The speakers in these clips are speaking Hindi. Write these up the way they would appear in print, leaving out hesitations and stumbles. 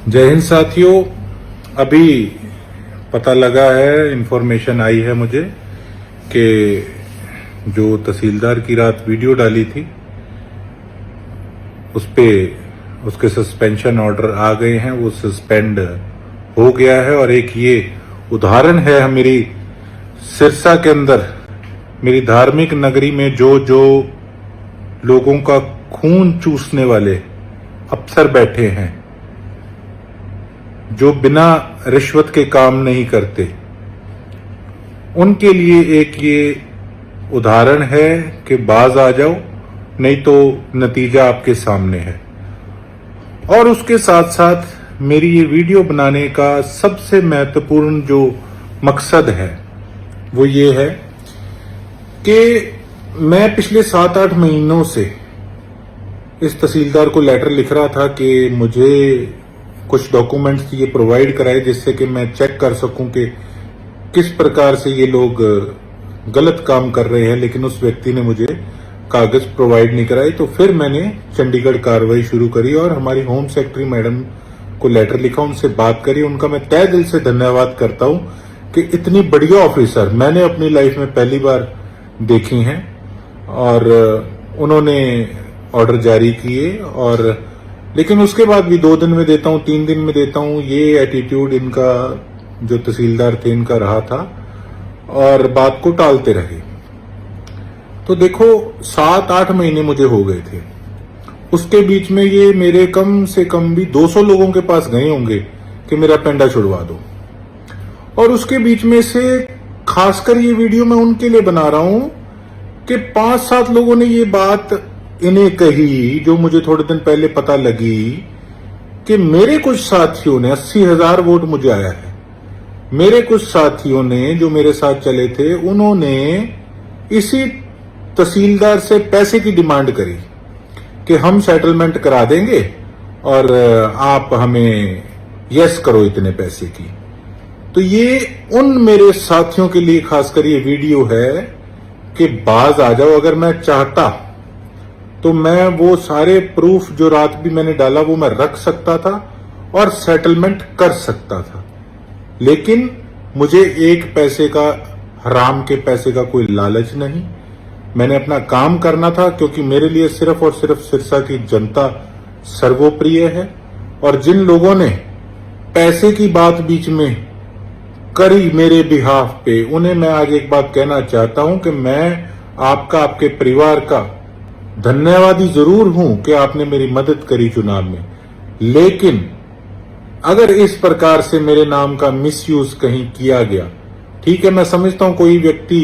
जय हिंद साथियों। अभी पता लगा है, इंफॉर्मेशन आई है मुझे कि जो तहसीलदार की रात वीडियो डाली थी उस पे उसके सस्पेंशन ऑर्डर आ गए हैं, वो सस्पेंड हो गया है। और एक ये उदाहरण है मेरी सिरसा के अंदर, मेरी धार्मिक नगरी में जो जो लोगों का खून चूसने वाले अफसर बैठे हैं, जो बिना रिश्वत के काम नहीं करते, उनके लिए एक ये उदाहरण है कि बाज आ जाओ, नहीं तो नतीजा आपके सामने है। और उसके साथ साथ मेरी ये वीडियो बनाने का सबसे महत्वपूर्ण जो मकसद है वो ये है कि मैं पिछले 7-8 महीनों से इस तहसीलदार को लेटर लिख रहा था कि मुझे कुछ डॉक्यूमेंट्स ये प्रोवाइड कराए जिससे कि मैं चेक कर सकूं कि किस प्रकार से ये लोग गलत काम कर रहे हैं, लेकिन उस व्यक्ति ने मुझे कागज प्रोवाइड नहीं कराए। तो फिर मैंने चंडीगढ़ कार्रवाई शुरू करी और हमारी होम सेक्रेटरी मैडम को लेटर लिखा, उनसे बात करी। उनका मैं तहे दिल से धन्यवाद करता हूं कि इतनी बढ़िया ऑफिसर मैंने अपनी लाइफ में पहली बार देखी हैं। और उन्होंने ऑर्डर जारी किए, और लेकिन उसके बाद भी 2 दिन में देता हूं, 3 दिन में देता हूं, ये एटीट्यूड इनका जो तहसीलदार थे इनका रहा था और बात को टालते रहे। तो देखो 7-8 महीने मुझे हो गए थे, उसके बीच में ये मेरे कम से कम भी 200 लोगों के पास गए होंगे कि मेरा पेंडा छुड़वा दो। और उसके बीच में से खासकर ये वीडियो मैं उनके लिए बना रहा हूं कि 5-7 लोगों ने ये बात इन्हें कही, जो मुझे थोड़े दिन पहले पता लगी कि मेरे कुछ साथियों ने 80,000 वोट मुझे आया है, मेरे कुछ साथियों ने जो मेरे साथ चले थे उन्होंने इसी तहसीलदार से पैसे की डिमांड करी कि हम सेटलमेंट करा देंगे और आप हमें यस करो इतने पैसे की। तो ये उन मेरे साथियों के लिए खासकर ये वीडियो है कि बाज आ जाओ। अगर मैं चाहता तो मैं वो सारे प्रूफ जो रात भी मैंने डाला वो मैं रख सकता था और सेटलमेंट कर सकता था, लेकिन मुझे एक पैसे का, हराम के पैसे का कोई लालच नहीं। मैंने अपना काम करना था, क्योंकि मेरे लिए सिर्फ और सिर्फ सिरसा की जनता सर्वोप्रिय है। और जिन लोगों ने पैसे की बात बीच में करी मेरे बिहाफ पे, उन्हें मैं आज एक बात कहना चाहता हूं कि मैं आपका, आपके परिवार का धन्यवादी जरूर हूं कि आपने मेरी मदद करी चुनाव में, लेकिन अगर इस प्रकार से मेरे नाम का मिसयूज कहीं किया गया, ठीक है, मैं समझता हूं कोई व्यक्ति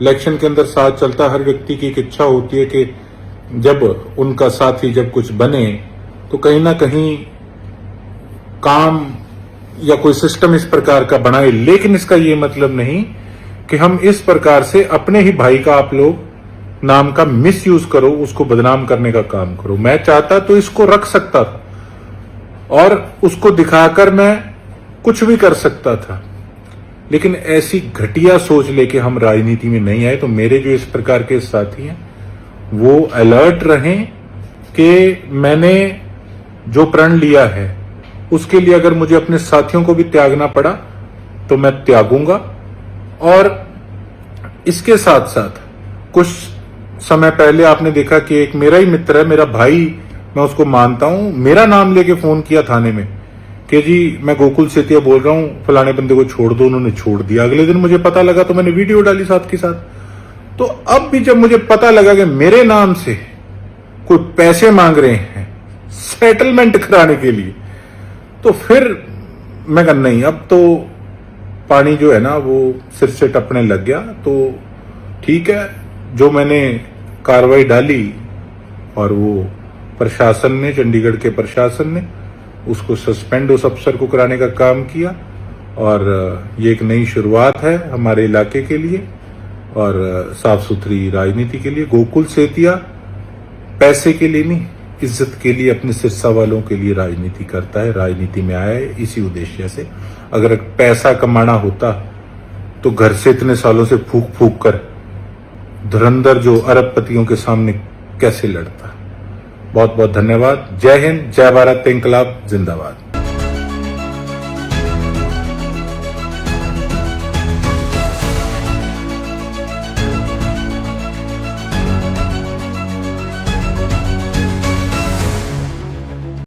इलेक्शन के अंदर साथ चलता, हर व्यक्ति की एक इच्छा होती है कि जब उनका साथी जब कुछ बने तो कहीं ना कहीं काम या कोई सिस्टम इस प्रकार का बनाए, लेकिन इसका ये मतलब नहीं कि हम इस प्रकार से अपने ही भाई का आप लोग नाम का मिसयूज करो, उसको बदनाम करने का काम करो। मैं चाहता तो इसको रख सकता था और उसको दिखाकर मैं कुछ भी कर सकता था, लेकिन ऐसी घटिया सोच लेके हम राजनीति में नहीं आए। तो मेरे जो इस प्रकार के साथी हैं वो अलर्ट रहें कि मैंने जो प्रण लिया है उसके लिए अगर मुझे अपने साथियों को भी त्यागना पड़ा तो मैं त्यागूंगा। और इसके साथ साथ कुछ समय पहले आपने देखा कि एक मेरा ही मित्र है, मेरा भाई, मैं उसको मानता हूं, मेरा नाम लेके फोन किया थाने में कि जी मैं गोकुल सेतिया बोल रहा हूं, फलाने बंदे को छोड़ दो। उन्होंने छोड़ दिया। अगले दिन मुझे पता लगा तो मैंने वीडियो डाली साथ के साथ। तो अब भी जब मुझे पता लगा कि मेरे नाम से कोई पैसे मांग रहे हैं सेटलमेंट कराने के लिए, तो फिर मैं कहा नहीं, अब तो पानी जो है ना वो सिर से टपने लग गया। तो ठीक है, जो मैंने कार्रवाई डाली और वो प्रशासन ने, चंडीगढ़ के प्रशासन ने उसको सस्पेंड उस अफसर को कराने का काम किया। और ये एक नई शुरुआत है हमारे इलाके के लिए और साफ सुथरी राजनीति के लिए। गोकुल सेतिया पैसे के लिए नहीं, इज्जत के लिए, अपने सिरसा वालों के लिए राजनीति करता है, राजनीति में आया है इसी उद्देश्य से। अगर पैसा कमाना होता तो घर से इतने सालों से फूक फूक कर धुरंधर जो अरबपतियों के सामने कैसे लड़ता। बहुत बहुत धन्यवाद। जय हिंद, जय भारत, इंकलाब जिंदाबाद।